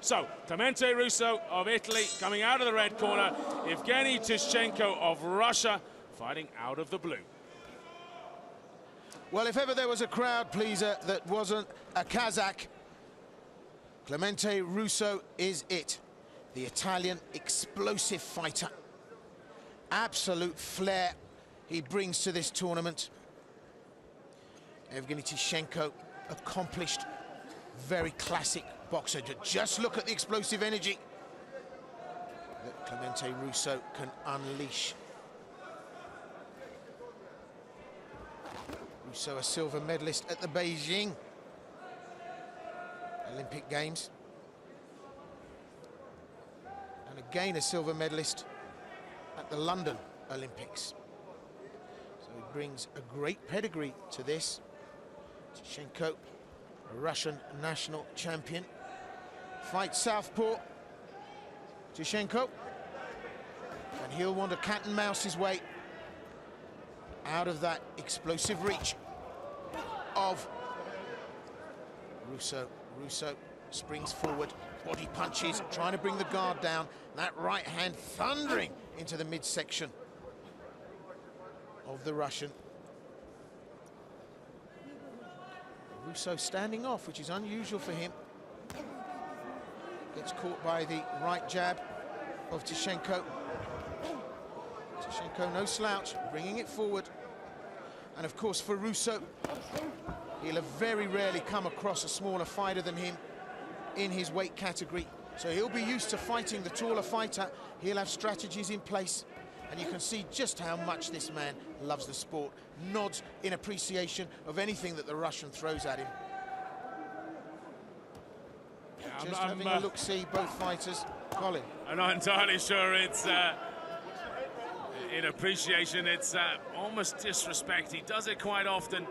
So, Clemente Russo of Italy coming out of the red corner, Evgeny TISHCHENKO of Russia fighting out of the blue. Well, if ever there was a crowd pleaser that wasn't a Kazakh, Clemente Russo is it. The Italian explosive fighter. Absolute flair he brings to this tournament. Evgeny TISHCHENKO, accomplished, very classic boxer. Just look at the explosive energy that Clemente Russo can unleash. Russo, a silver medalist at the Beijing Olympic Games. And again a silver medalist at the London Olympics. So he brings a great pedigree to this. TISHCHENKO, a Russian national champion. Fight southpaw, TISHCHENKO. And he'll want to cat and mouse his way out of that explosive reach of Russo. Russo springs forward, body punches, trying to bring the guard down. That right hand thundering into the midsection of the Russian. Russo standing off, which is unusual for him. Gets caught by the right jab of TISHCHENKO. TISHCHENKO, no slouch, bringing it forward. And of course for Russo, he'll have very rarely come across a smaller fighter than him in his weight category. So he'll be used to fighting the taller fighter. He'll have strategies in place. And you can see just how much this man loves the sport. Nods in appreciation of anything that the Russian throws at him. Yeah, just having a look-see, both fighters. Colin. I'm not entirely sure it's in appreciation. It's almost disrespect. He does it quite often.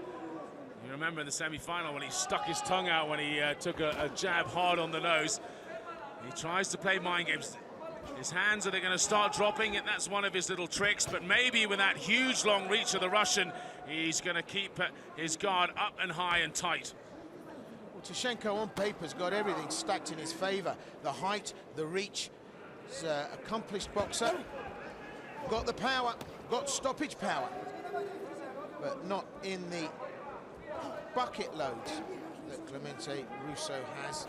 You remember in the semi-final when he stuck his tongue out when he took a jab hard on the nose. He tries to play mind games. His hands, are they going to start dropping? And that's one of his little tricks. But maybe with that huge long reach of the Russian, he's going to keep his guard up and high and tight. Well, TISHCHENKO on paper's got everything stacked in his favor. The height, the reach. He's an accomplished boxer. Got the power, got stoppage power. But not in the bucket loads that Clemente Russo has.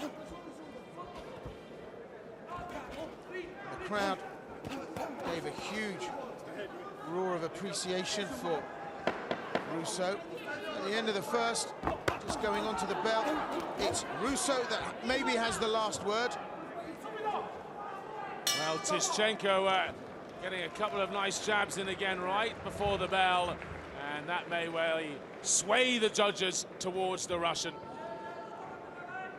The crowd gave a huge roar of appreciation for Russo. At the end of the first, just going on to the bell, it's Russo that maybe has the last word. Well, TISHCHENKO getting a couple of nice jabs in again right before the bell, and that may well sway the judges towards the Russian.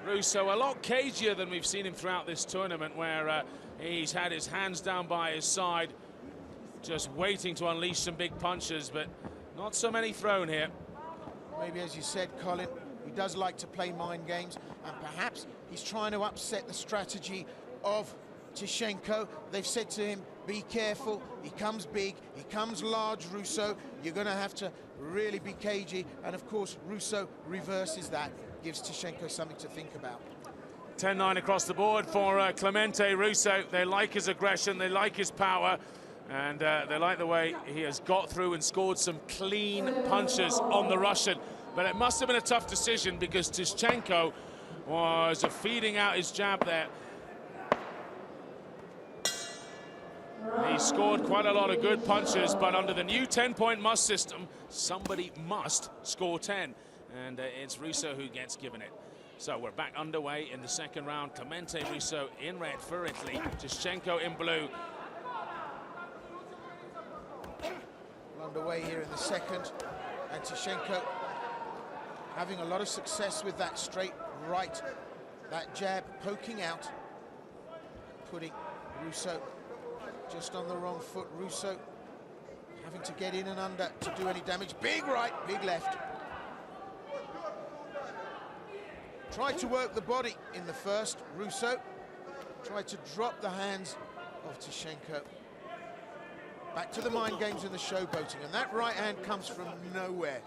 Russo a lot cagier than we've seen him throughout this tournament, where he's had his hands down by his side, just waiting to unleash some big punches, but not so many thrown here. Maybe, as you said, Colin, he does like to play mind games, and perhaps he's trying to upset the strategy of TISHCHENKO. They've said to him, be careful, he comes big, he comes large, Russo. You're going to have to really be cagey. And of course, Russo reverses that, gives TISHCHENKO something to think about. 10-9 across the board for Clemente Russo. They like his aggression, they like his power, and they like the way he has got through and scored some clean punches on the Russian. But it must have been a tough decision because TISHCHENKO was feeding out his jab there. He scored quite a lot of good punches, but under the new 10-point must system, somebody must score 10. And it's Russo who gets given it. So we're back underway in the second round. Clemente Russo in red for Italy, TISHCHENKO in blue. Underway here in the second, and TISHCHENKO having a lot of success with that straight right, that jab poking out, putting Russo just on the wrong foot. Russo having to get in and under to do any damage. Big right, big left. Tried to work the body in the first, Russo. Tried to drop the hands of TISHCHENKO. Back to the mind games and the showboating, and that right hand comes from nowhere.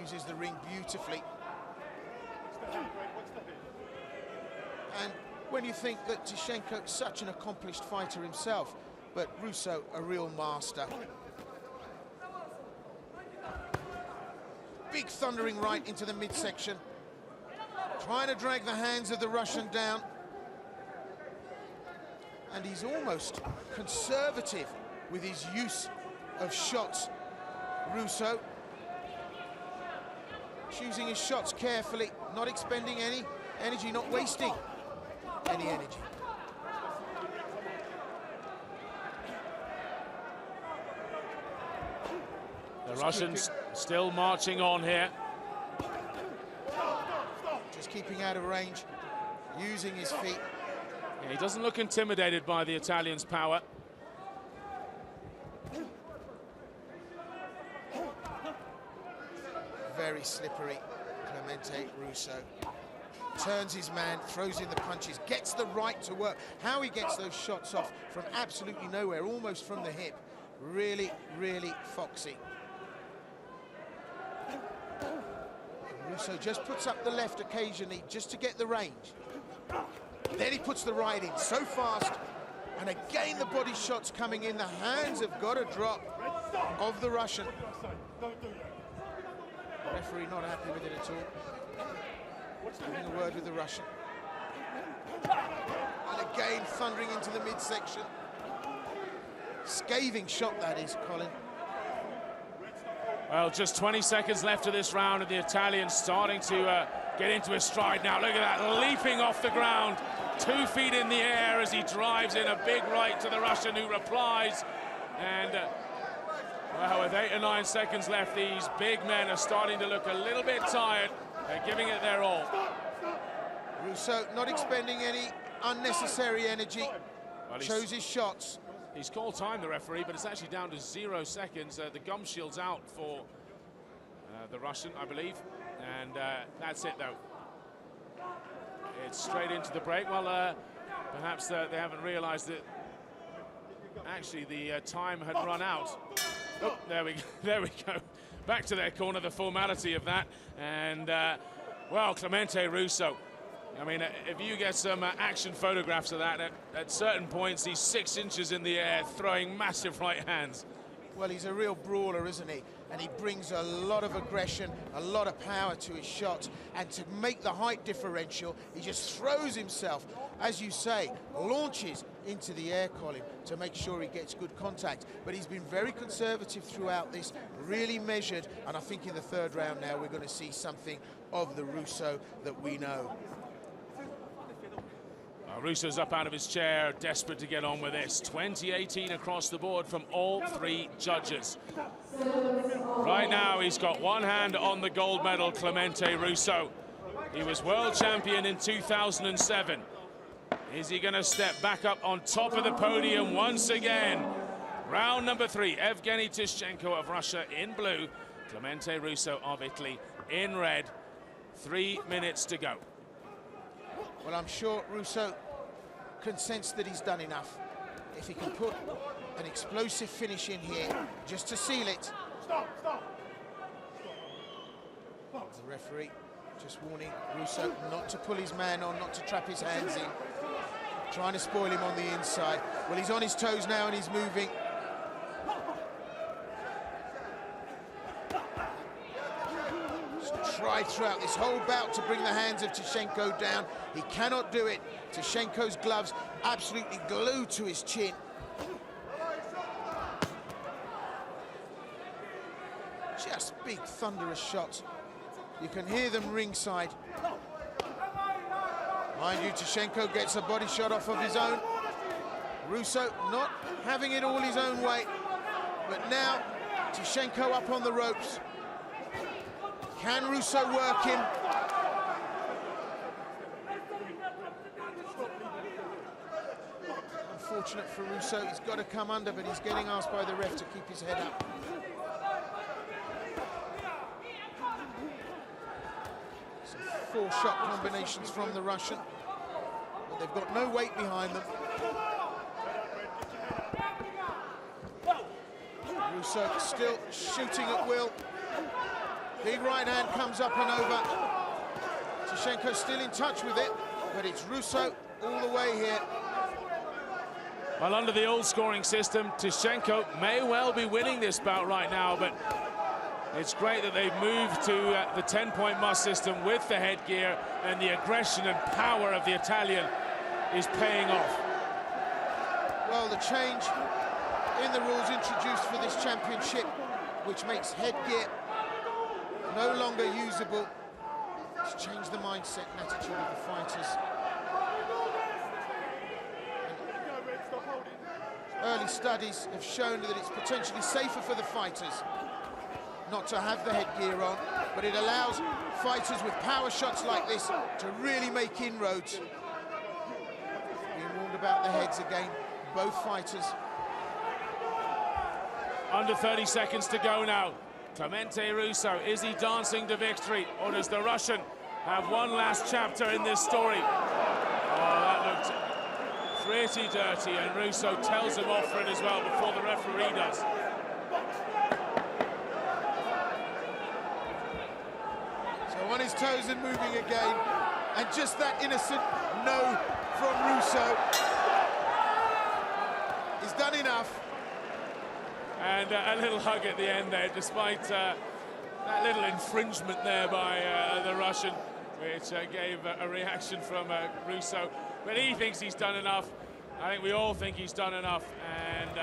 Uses the ring beautifully. when you think that TISHCHENKO is such an accomplished fighter himself, but Russo, a real master. Big thundering right into the midsection, trying to drag the hands of the Russian down. And he's almost conservative with his use of shots, Russo. Choosing his shots carefully, not expending any energy, not wasting any energy. The Russians still marching on here. Just keeping out of range, using his feet. Yeah, he doesn't look intimidated by the Italian's power. Very slippery, Clemente Russo. Turns his man, throws in the punches, gets the right to work. How he gets those shots off from absolutely nowhere, almost from the hip. Really, really foxy. Russo just puts up the left occasionally just to get the range. Then he puts the right in so fast, and again the body shots coming in. The hands have got to drop of the Russian. The referee not happy with it at all. Having a word with the Russian. And again thundering into the midsection. Scathing shot that is, Colin. Well, just 20 seconds left of this round, and the Italian starting to get into his stride now. Look at that, leaping off the ground, 2 feet in the air as he drives in a big right to the Russian, who replies. And well, with 8 or 9 seconds left, these big men are starting to look a little bit tired. They're giving it their all. Russo not expending any unnecessary energy. Well, chose his shots. He's called time, the referee, but it's actually down to 0 seconds. The gum shield's out for the Russian, I believe. And that's it, though. It's straight into the break. Well, perhaps they haven't realized that actually the time had run out. Oh, there we go. Back to their corner, the formality of that. And, well, Clemente Russo. I mean, if you get some action photographs of that, at certain points, he's 6 inches in the air, throwing massive right hands. Well, he's a real brawler, isn't he? And he brings a lot of aggression, a lot of power to his shots. And to make the height differential, he just throws himself, as you say, launches into the air, Colin, to make sure he gets good contact. But he's been very conservative throughout this, really measured. And I think in the 3rd round now, we're going to see something of the Russo that we know. Russo's up out of his chair, desperate to get on with this. 20-18 across the board from all 3 judges. Right now, he's got one hand on the gold medal, Clemente Russo. He was world champion in 2007. Is he going to step back up on top of the podium once again? Round number 3, Evgeny TISHCHENKO of Russia in blue, Clemente Russo of Italy in red. 3 minutes to go. Well, I'm sure Russo can sense that he's done enough. If he can put an explosive finish in here, just to seal it. The referee just warning Russo not to pull his man on, not to trap his hands in. Trying to spoil him on the inside. Well, he's on his toes now and he's moving. Tried throughout this whole bout to bring the hands of TISHCHENKO down. He cannot do it. TISHCHENKO's gloves absolutely glued to his chin. Just big thunderous shots. You can hear them ringside. Mind you, TISHCHENKO gets a body shot off of his own. Russo not having it all his own way. But now, TISHCHENKO up on the ropes. Can Russo work him? Unfortunate for Russo, he's got to come under, but he's getting asked by the ref to keep his head up. Some 4 shot combinations from the Russian, but they've got no weight behind them. Russo still shooting at will. Big right hand comes up and over. TISHCHENKO still in touch with it, but it's Russo all the way here. Well, under the old scoring system, TISHCHENKO may well be winning this bout right now, but it's great that they've moved to the 10-point must system with the headgear, and the aggression and power of the Italian is paying off. Well, the change in the rules introduced for this championship, which makes headgear no longer usable, it's changed the mindset and attitude of the fighters. And early studies have shown that it's potentially safer for the fighters not to have the headgear on, but it allows fighters with power shots like this to really make inroads. Being warned about the heads again, both fighters. Under 30 seconds to go now. Clemente Russo, is he dancing to victory, or does the Russian have one last chapter in this story? Oh, that looked pretty dirty, and Russo tells him off for it as well before the referee does. On his toes and moving again, and just that innocent no from Russo is done enough. And a little hug at the end there, despite that little infringement there by the Russian, which gave a reaction from Russo. But he thinks he's done enough. I think we all think he's done enough, and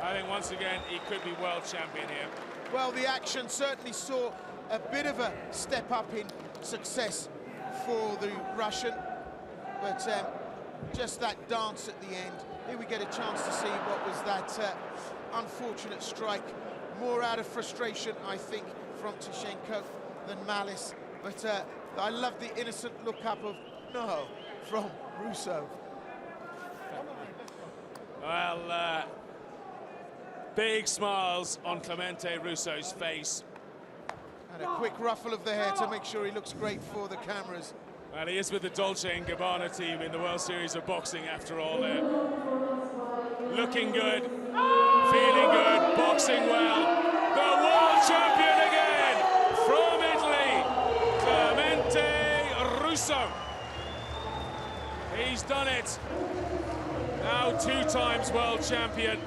I think once again he could be world champion here. Well, the action certainly saw a bit of a step up in success for the Russian, but just that dance at the end. Here we get a chance to see what was that unfortunate strike. More out of frustration, I think, from TISHCHENKO than malice, but I love the innocent look up of no from Russo. Well, big smiles on Clemente Russo's face. And a quick ruffle of the hair to make sure he looks great for the cameras. Well, he is with the Dolce & Gabbana team in the World Series of Boxing after all there. Looking good, feeling good, boxing well. The world champion again from Italy, Clemente Russo. He's done it. Now 2 times world champion.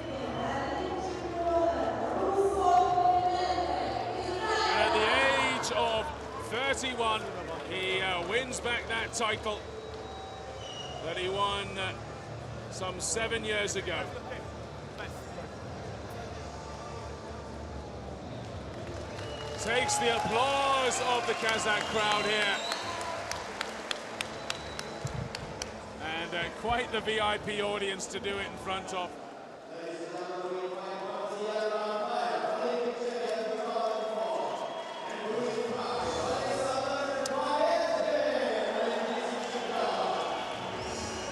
Of 31, he wins back that title that he won some 7 years ago. Takes the applause of the Kazakh crowd here. And quite the VIP audience to do it in front of.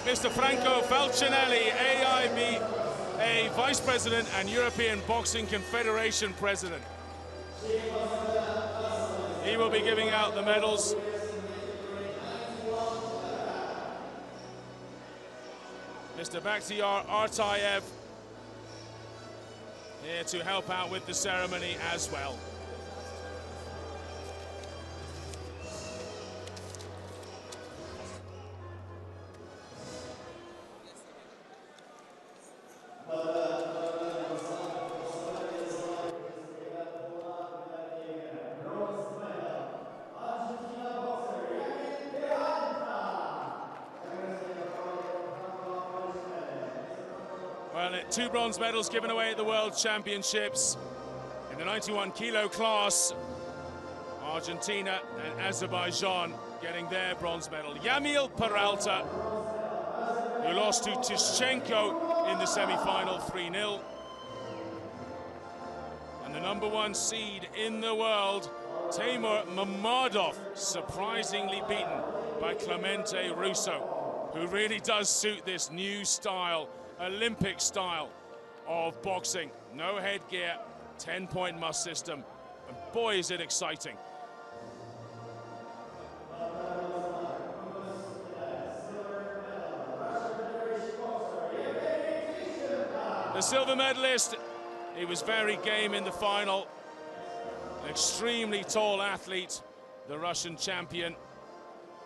Mr. Franco Falcinelli, AIBA Vice President and European Boxing Confederation President. He will be giving out the medals. Mr. Bakhtiar Artayev here to help out with the ceremony as well. Well, 2 bronze medals given away at the World Championships. In the 91-kilo class, Argentina and Azerbaijan getting their bronze medal. Yamil Peralta, who lost to TISHCHENKO in the semi-final 3-0. And the #1 seed in the world, Timur Mammadov, surprisingly beaten by Clemente Russo, who really does suit this new style, Olympic style of boxing. No headgear, 10-point must system, and boy is it exciting. The silver medalist, he was very game in the final. An extremely tall athlete, the Russian champion.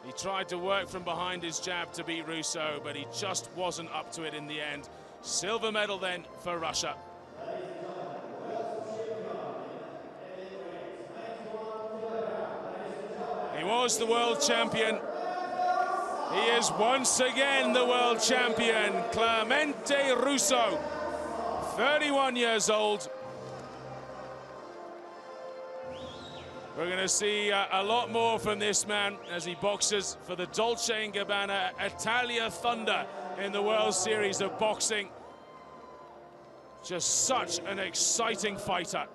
He tried to work from behind his jab to beat Russo, but he just wasn't up to it in the end. Silver medal then for Russia. He was the world champion. He is once again the world champion, Clemente RUSSO, 31 years old. We're going to see a lot more from this man as he boxes for the Dolce & Gabbana Italia Thunder in the World Series of Boxing. Just such an exciting fighter.